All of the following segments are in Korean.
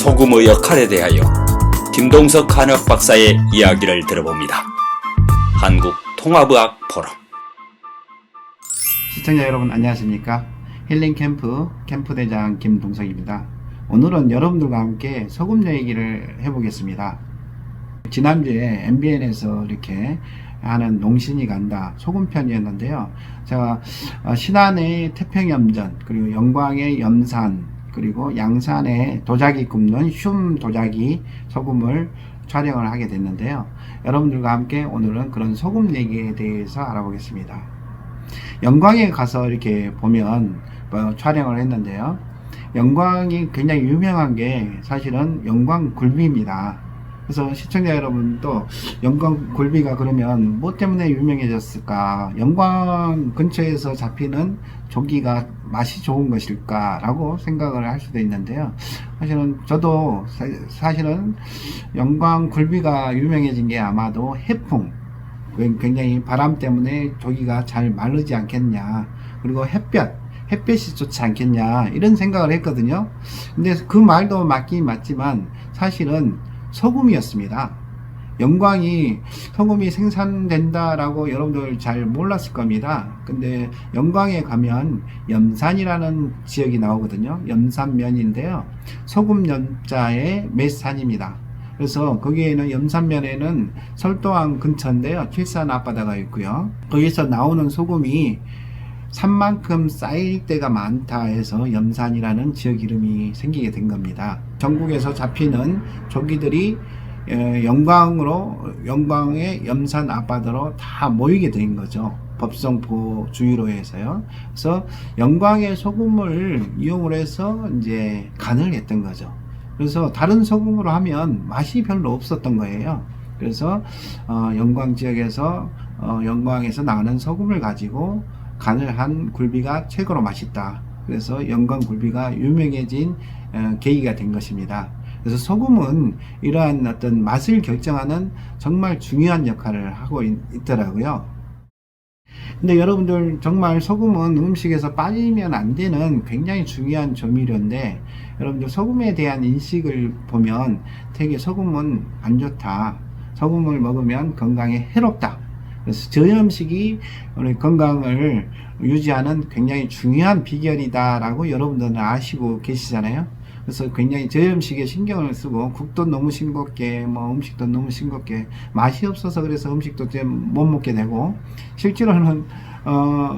소금의 역할에 대하여 김동석 한의학 박사의 이야기를 들어봅니다. 한국통합의학 포럼. 시청자 여러분 안녕하십니까? 힐링캠프 캠프대장 김동석입니다. 오늘은 여러분들과 함께 소금 얘기를 해보겠습니다. 지난주에 MBN에서 이렇게 하는 농신이 간다 소금 편이었는데요. 제가 신안의 태평염전, 그리고 영광의 염산, 그리고 양산의 도자기 굽는 흉 도자기 소금을 촬영을 하게 됐는데요. 여러분들과 함께 오늘은 그런 소금 얘기에 대해서 알아보겠습니다. 영광에 가서 이렇게 보면 촬영을 했는데요. 영광이 굉장히 유명한 게 사실은 영광 굴비입니다. 그래서 시청자 여러분도 영광 굴비가 그러면 뭐 때문에 유명해졌을까? 영광 근처에서 잡히는 조기가 맛이 좋은 것일까? 라고 생각을 할 수도 있는데요. 사실은 저도 사실은 영광 굴비가 유명해진 게 아마도 해풍, 굉장히 바람 때문에 조기가 잘 마르지 않겠냐, 그리고 햇볕이 좋지 않겠냐, 이런 생각을 했거든요. 근데 그 말도 맞긴 맞지만 사실은 소금이었습니다. 영광이 소금이 생산된다라고 여러분들 잘 몰랐을 겁니다. 근데 영광에 가면 염산이라는 지역이 나오거든요. 염산면인데요. 소금 염자의 맷산입니다. 그래서 거기에는 염산면에는 설도항 근처인데요. 칠산 앞바다가 있고요. 거기서 나오는 소금이 산만큼 쌓일 때가 많다 해서 염산이라는 지역 이름이 생기게 된 겁니다. 전국에서 잡히는 조기들이 영광의 염산 앞바다로 다 모이게 된 거죠. 법성포 주위로 해서요. 그래서 영광의 소금을 이용을 해서 이제 간을 했던 거죠. 그래서 다른 소금으로 하면 맛이 별로 없었던 거예요. 그래서 영광 지역에서 영광에서 나는 소금을 가지고 간을 한 굴비가 최고로 맛있다. 그래서 영광 굴비가 유명해진 계기가 된 것입니다. 그래서 소금은 이러한 어떤 맛을 결정하는 정말 중요한 역할을 하고 있더라고요. 근데 여러분들 정말 소금은 음식에서 빠지면 안 되는 굉장히 중요한 조미료인데, 여러분들 소금에 대한 인식을 보면 되게 소금은 안 좋다, 소금을 먹으면 건강에 해롭다, 그래서 저염식이 우리 건강을 유지하는 굉장히 중요한 비결이다 라고 여러분들은 아시고 계시잖아요. 그래서 굉장히 저염식에 신경을 쓰고, 국도 너무 싱겁게, 음식도 너무 싱겁게, 맛이 없어서 그래서 음식도 못 먹게 되고, 실제로는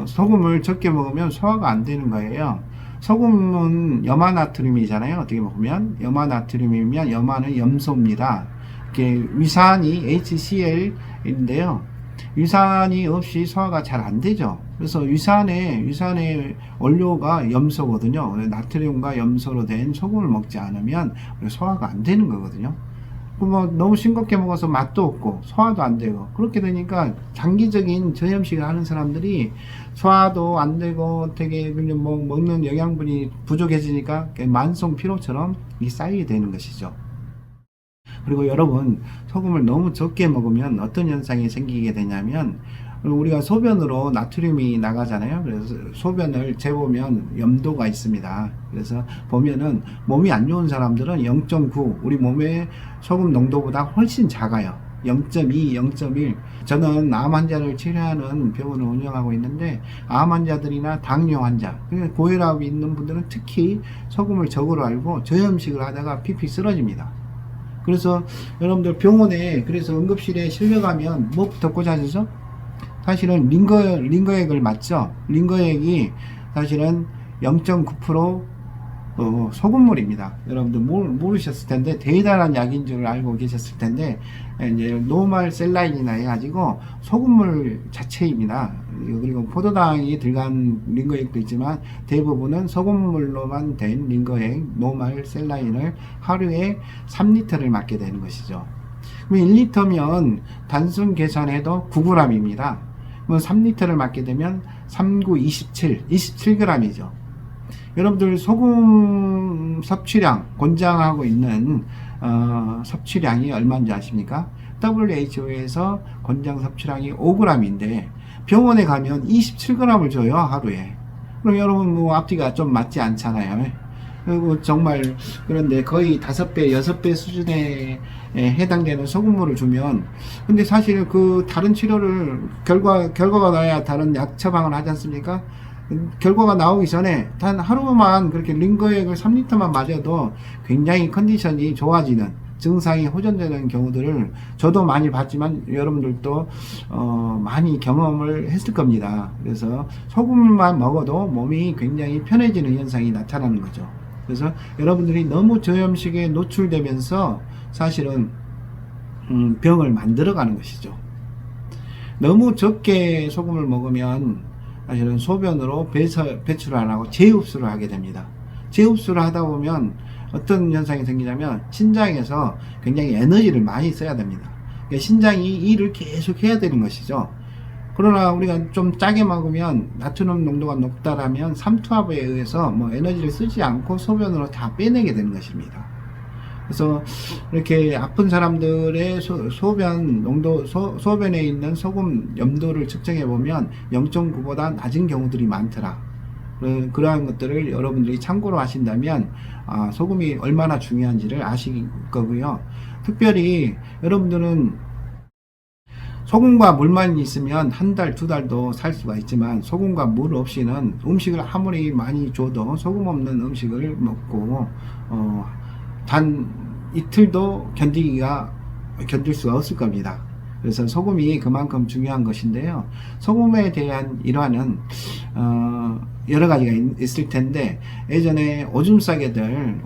소금을 적게 먹으면 소화가 안 되는 거예요. 소금은 염화나트륨이잖아요. 어떻게 보면 염화나트륨이면 염화는 염소입니다. 이렇게 위산이 HCl인데요. 위산이 없이 소화가 잘 안 되죠. 그래서 위산의 원료가 염소거든요. 나트륨과 염소로 된 소금을 먹지 않으면 소화가 안 되는 거거든요. 너무 싱겁게 먹어서 맛도 없고 소화도 안 되고, 그렇게 되니까 장기적인 저염식을 하는 사람들이 소화도 안 되고 되게 먹는 영양분이 부족해지니까 만성 피로처럼 쌓이게 되는 것이죠. 그리고 여러분, 소금을 너무 적게 먹으면 어떤 현상이 생기게 되냐면, 우리가 소변으로 나트륨이 나가잖아요. 그래서 소변을 재보면 염도가 있습니다. 그래서 보면은 몸이 안 좋은 사람들은 0.9, 우리 몸의 소금 농도보다 훨씬 작아요. 0.2, 0.1. 저는 암 환자를 치료하는 병원을 운영하고 있는데, 암 환자들이나 당뇨 환자, 고혈압이 있는 분들은 특히 소금을 적으로 알고 저염식을 하다가 픽픽 쓰러집니다. 그래서 여러분들 병원에, 그래서 응급실에 실려가면 뭐부터 꽂아주죠? 사실은 링거액을 맞죠? 링거액이 사실은 0.9% 소금물입니다. 여러분들 모르셨을 텐데, 대단한 약인 줄 알고 계셨을 텐데, 이제 노멀 셀라인이나 해가지고 소금물 자체입니다. 그리고 포도당이 들어간 링거액도 있지만 대부분은 소금물로만 된 링거액, 노멀 셀라인을 하루에 3리터를 맞게 되는 것이죠. 그럼 1리터면 단순 계산해도 9g입니다. 그럼 3리터를 맞게 되면 39, 27g이죠. 여러분들 소금 섭취량, 권장하고 있는 섭취량이 얼마인지 아십니까? WHO에서 권장 섭취량이 5g인데 병원에 가면 27g을 줘요, 하루에. 그럼 여러분 앞뒤가 좀 맞지 않잖아요. 그리고 정말 그런데 거의 5배, 6배 수준에 해당되는 소금물을 주면, 근데 사실 그 다른 치료를 결과가 나야 다른 약 처방을 하지 않습니까? 결과가 나오기 전에 단 하루만 그렇게 링거액을 3리터만 맞아도 굉장히 컨디션이 좋아지는, 증상이 호전되는 경우들을 저도 많이 봤지만 여러분들도 많이 경험을 했을 겁니다. 그래서 소금만 먹어도 몸이 굉장히 편해지는 현상이 나타나는 거죠. 그래서 여러분들이 너무 저염식에 노출되면서 사실은 병을 만들어가는 것이죠. 너무 적게 소금을 먹으면 사실은 소변으로 배출을 안 하고 재흡수를 하게 됩니다. 재흡수를 하다 보면 어떤 현상이 생기냐면 신장에서 굉장히 에너지를 많이 써야 됩니다. 그러니까 신장이 일을 계속 해야 되는 것이죠. 그러나 우리가 좀 짜게 먹으면 나트륨 농도가 높다라면 삼투압에 의해서 뭐 에너지를 쓰지 않고 소변으로 다 빼내게 되는 것입니다. 그래서 이렇게 아픈 사람들의 소변 농도, 소변에 있는 소금 염도를 측정해 보면 0.9보다 낮은 경우들이 많더라. 그러한 것들을 여러분들이 참고로 하신다면 소금이 얼마나 중요한지를 아실 거고요. 특별히 여러분들은 소금과 물만 있으면 한 달, 2달도 살 수가 있지만 소금과 물 없이는 음식을 아무리 많이 줘도 소금 없는 음식을 먹고 단 이틀도 견딜 수가 없을 겁니다. 그래서 소금이 그만큼 중요한 것인데요. 소금에 대한 일화는 여러 가지가 있을 텐데, 예전에 오줌 싸개들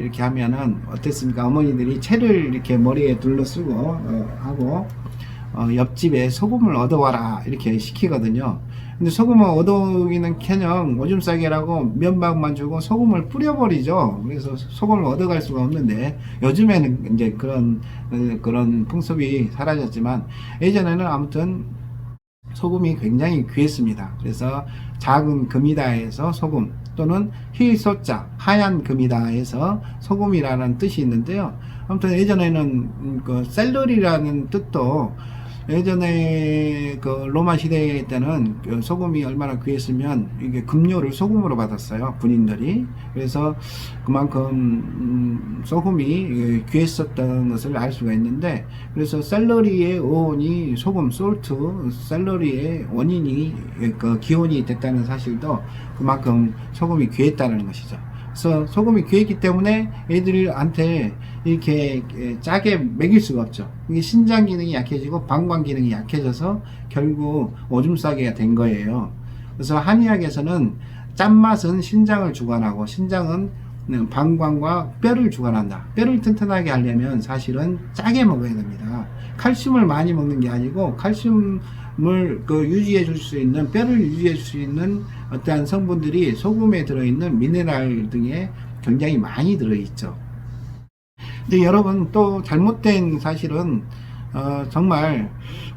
이렇게 하면은 어땠습니까? 어머니들이 채를 이렇게 머리에 둘러쓰고 하고 옆집에 소금을 얻어와라 이렇게 시키거든요. 근데 소금을 얻어오기는 켜녕 오줌 싸개라고 면박만 주고 소금을 뿌려버리죠. 그래서 소금을 얻어갈 수가 없는데, 요즘에는 이제 그런 풍습이 사라졌지만 예전에는 아무튼 소금이 굉장히 귀했습니다. 그래서 작은 금이다에서 소금, 또는 힐소자 하얀 금이다에서 소금이라는 뜻이 있는데요. 아무튼 예전에는 그 셀러리라는 뜻도, 예전에 그 로마 시대 때는 그 소금이 얼마나 귀했으면 이게 급료를 소금으로 받았어요, 군인들이. 그래서 그만큼 소금이 귀했었던 것을 알 수가 있는데, 그래서 셀러리의 어원이 소금, 솔트, 셀러리의 원인이 그 기원이 됐다는 사실도 그만큼 소금이 귀했다는 것이죠. 그래서 소금이 귀했기 때문에 애들한테 이렇게 짜게 먹일 수가 없죠. 이게 신장 기능이 약해지고 방광 기능이 약해져서 결국 오줌 싸개가 된 거예요. 그래서 한의학에서는 짠맛은 신장을 주관하고 신장은 방광과 뼈를 주관한다. 뼈를 튼튼하게 하려면 사실은 짜게 먹어야 됩니다. 칼슘을 많이 먹는 게 아니고 칼슘을 유지해 줄 수 있는, 뼈를 유지해 줄 수 있는 어떠한 성분들이 소금에 들어있는 미네랄 등에 굉장히 많이 들어있죠. 근데 여러분, 또 잘못된 사실은 정말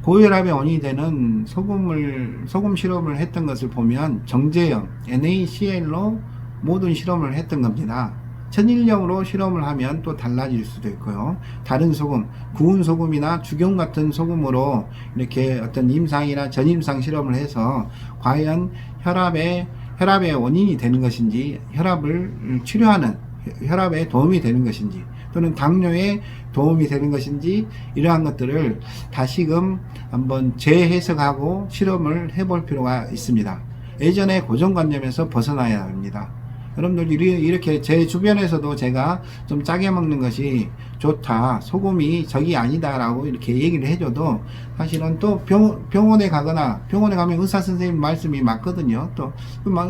고혈압의 원인이 되는 소금 실험을 했던 것을 보면 정제염, NaCl로 모든 실험을 했던 겁니다. 천일염으로 실험을 하면 또 달라질 수도 있고요. 다른 소금, 구운 소금이나 죽용 같은 소금으로 이렇게 어떤 임상이나 전임상 실험을 해서 과연 혈압의 원인이 되는 것인지, 혈압을 치료하는, 혈압에 도움이 되는 것인지, 또는 당뇨에 도움이 되는 것인지, 이러한 것들을 다시금 한번 재해석하고 실험을 해볼 필요가 있습니다. 예전의 고정관념에서 벗어나야 합니다. 여러분들 이렇게 제 주변에서도 제가 좀 짜게 먹는 것이 좋다, 소금이 적이 아니다 라고 이렇게 얘기를 해줘도 사실은 또 병원에 가면 의사 선생님 말씀이 맞거든요. 또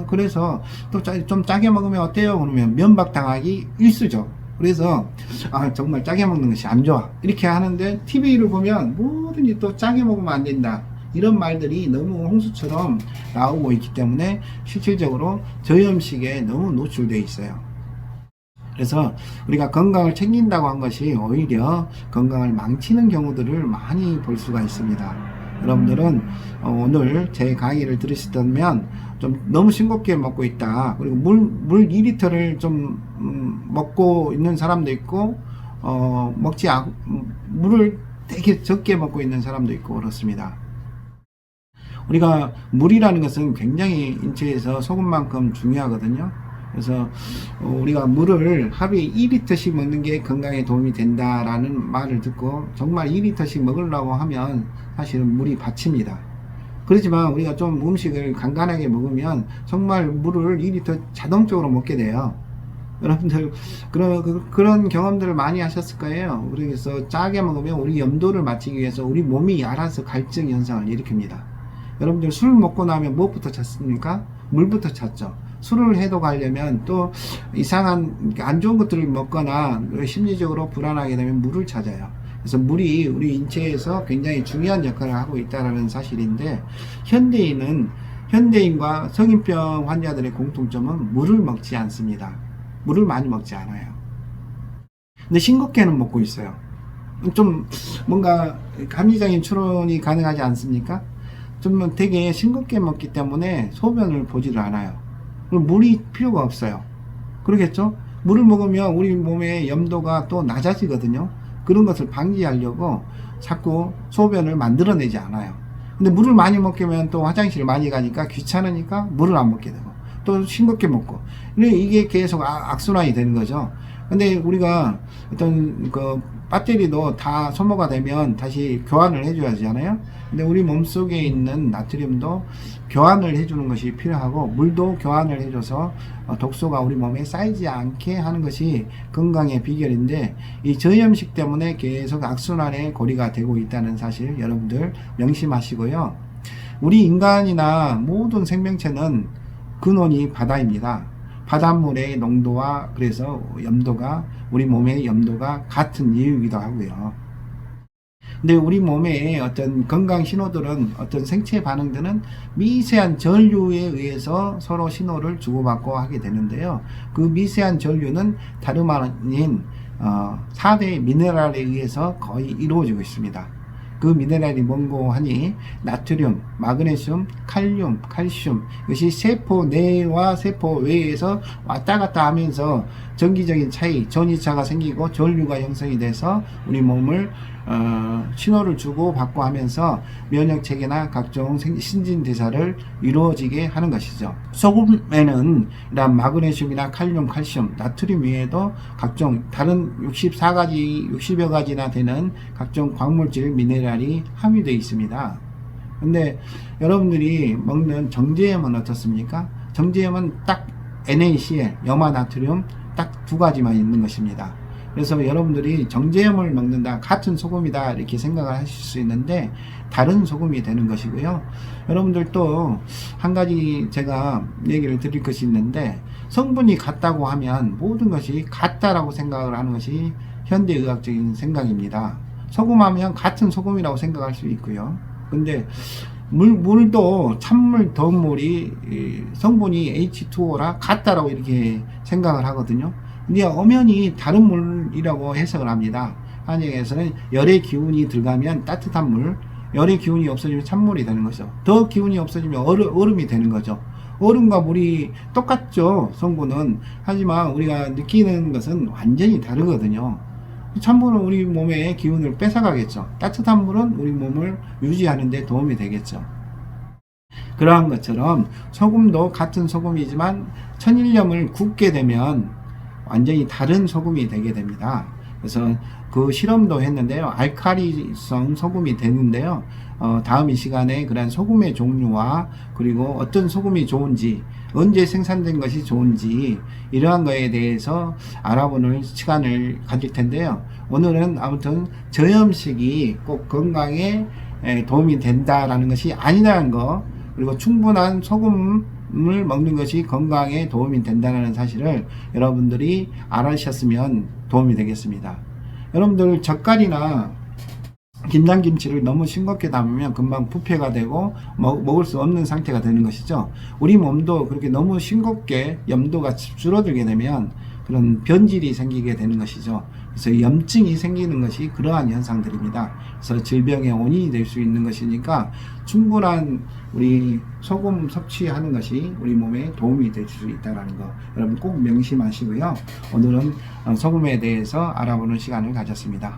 그래서 또 좀 짜게 먹으면 어때요? 그러면 면박당하기 일쑤죠. 그래서 정말 짜게 먹는 것이 안 좋아 이렇게 하는데, TV를 보면 뭐든지 또 짜게 먹으면 안 된다, 이런 말들이 너무 홍수처럼 나오고 있기 때문에 실질적으로 저염식에 너무 노출되어 있어요. 그래서 우리가 건강을 챙긴다고 한 것이 오히려 건강을 망치는 경우들을 많이 볼 수가 있습니다. 여러분들은 오늘 제 강의를 들으시다면 좀 너무 싱겁게 먹고 있다, 그리고 물 2리터를 좀 먹고 있는 사람도 있고 물을 되게 적게 먹고 있는 사람도 있고 그렇습니다. 우리가 물이라는 것은 굉장히 인체에서 소금만큼 중요하거든요. 그래서 우리가 물을 하루에 2리터씩 먹는 게 건강에 도움이 된다라는 말을 듣고 정말 2리터씩 먹으려고 하면 사실은 물이 바칩니다. 그렇지만 우리가 좀 음식을 간간하게 먹으면 정말 물을 2리터 자동적으로 먹게 돼요. 여러분들 그런 경험들을 많이 하셨을 거예요. 그래서 짜게 먹으면 우리 염도를 맞추기 위해서 우리 몸이 알아서 갈증 현상을 일으킵니다. 여러분들 술 먹고 나면 무엇부터 찾습니까? 물부터 찾죠. 술을 해독하려면 또 이상한 안 좋은 것들을 먹거나 심리적으로 불안하게 되면 물을 찾아요. 그래서 물이 우리 인체에서 굉장히 중요한 역할을 하고 있다는 사실인데, 현대인과 성인병 환자들의 공통점은 물을 먹지 않습니다. 물을 많이 먹지 않아요. 근데 싱겁게는 먹고 있어요. 좀 뭔가 합리적인 추론이 가능하지 않습니까? 좀 되게 싱겁게 먹기 때문에 소변을 보지를 않아요. 그리고 물이 필요가 없어요. 그러겠죠? 물을 먹으면 우리 몸의 염도가 또 낮아지거든요. 그런 것을 방지하려고 자꾸 소변을 만들어내지 않아요. 근데 물을 많이 먹으면 또 화장실을 많이 가니까 귀찮으니까 물을 안 먹게 되고 또 싱겁게 먹고, 이게 계속 악순환이 되는 거죠. 근데 우리가 어떤 배터리도 다 소모가 되면 다시 교환을 해줘야 하잖아요. 근데 우리 몸속에 있는 나트륨도 교환을 해주는 것이 필요하고, 물도 교환을 해줘서 독소가 우리 몸에 쌓이지 않게 하는 것이 건강의 비결인데, 이 저염식 때문에 계속 악순환의 고리가 되고 있다는 사실 여러분들 명심하시고요. 우리 인간이나 모든 생명체는 근원이 바다입니다. 바닷물의 농도와 그래서 염도가 우리 몸의 염도가 같은 이유이기도 하고요. 근데 우리 몸의 어떤 건강 신호들은, 어떤 생체 반응들은 미세한 전류에 의해서 서로 신호를 주고받고 하게 되는데요. 그 미세한 전류는 다름 아닌 4대 미네랄에 의해서 거의 이루어지고 있습니다. 그 미네랄이 뭔고 하니 나트륨, 마그네슘, 칼륨, 칼슘, 이것이 세포 내와 세포 외에서 왔다 갔다 하면서 전기적인 차이, 전이차가 생기고 전류가 형성이 돼서 우리 몸을 신호를 주고 받고 하면서 면역 체계나 각종 신진대사를 이루어지게 하는 것이죠. 소금에는 이런 마그네슘이나 칼륨, 칼슘, 나트륨 외에도 각종 다른 60여 가지나 되는 각종 광물질, 미네랄이 함유되어 있습니다. 근데 여러분들이 먹는 정제염은 어떻습니까? 정제염은 딱 NaCl, 염화나트륨 딱 두 가지만 있는 것입니다. 그래서 여러분들이 정제염을 먹는다, 같은 소금이다 이렇게 생각을 하실 수 있는데 다른 소금이 되는 것이고요. 여러분들 또 한 가지 제가 얘기를 드릴 것이 있는데, 성분이 같다고 하면 모든 것이 같다라고 생각을 하는 것이 현대의학적인 생각입니다. 소금하면 같은 소금이라고 생각할 수 있고요. 근데 물도 찬물, 더운 물이 성분이 H2O라 같다라고 이렇게 생각을 하거든요. 근데 엄연히 다른 물이라고 해석을 합니다. 한의에서는 열의 기운이 들어가면 따뜻한 물, 열의 기운이 없어지면 찬물이 되는 거죠. 더 기운이 없어지면 얼음이 되는 거죠. 얼음과 물이 똑같죠, 성분은. 하지만 우리가 느끼는 것은 완전히 다르거든요. 찬물은 우리 몸의 기운을 뺏어가겠죠. 따뜻한 물은 우리 몸을 유지하는 데 도움이 되겠죠. 그러한 것처럼 소금도 같은 소금이지만 천일염을 굽게 되면 완전히 다른 소금이 되게 됩니다. 그래서 그 실험도 했는데요. 알칼리성 소금이 되는데요. 다음 이 시간에 그런 소금의 종류와 그리고 어떤 소금이 좋은지, 언제 생산된 것이 좋은지 이러한 거에 대해서 알아보는 시간을 가질 텐데요. 오늘은 아무튼 저염식이 꼭 건강에 도움이 된다라는 것이 아니라는 거, 그리고 충분한 소금을 먹는 것이 건강에 도움이 된다는 사실을 여러분들이 알아주셨으면 도움이 되겠습니다. 여러분들 젓갈이나 김장김치를 너무 싱겁게 담으면 금방 부패가 되고 먹을 수 없는 상태가 되는 것이죠. 우리 몸도 그렇게 너무 싱겁게 염도가 줄어들게 되면 그런 변질이 생기게 되는 것이죠. 그래서 염증이 생기는 것이 그러한 현상들입니다. 그래서 질병의 원인이 될 수 있는 것이니까 충분한 우리 소금 섭취하는 것이 우리 몸에 도움이 될 수 있다는 거 여러분 꼭 명심하시고요. 오늘은 소금에 대해서 알아보는 시간을 가졌습니다.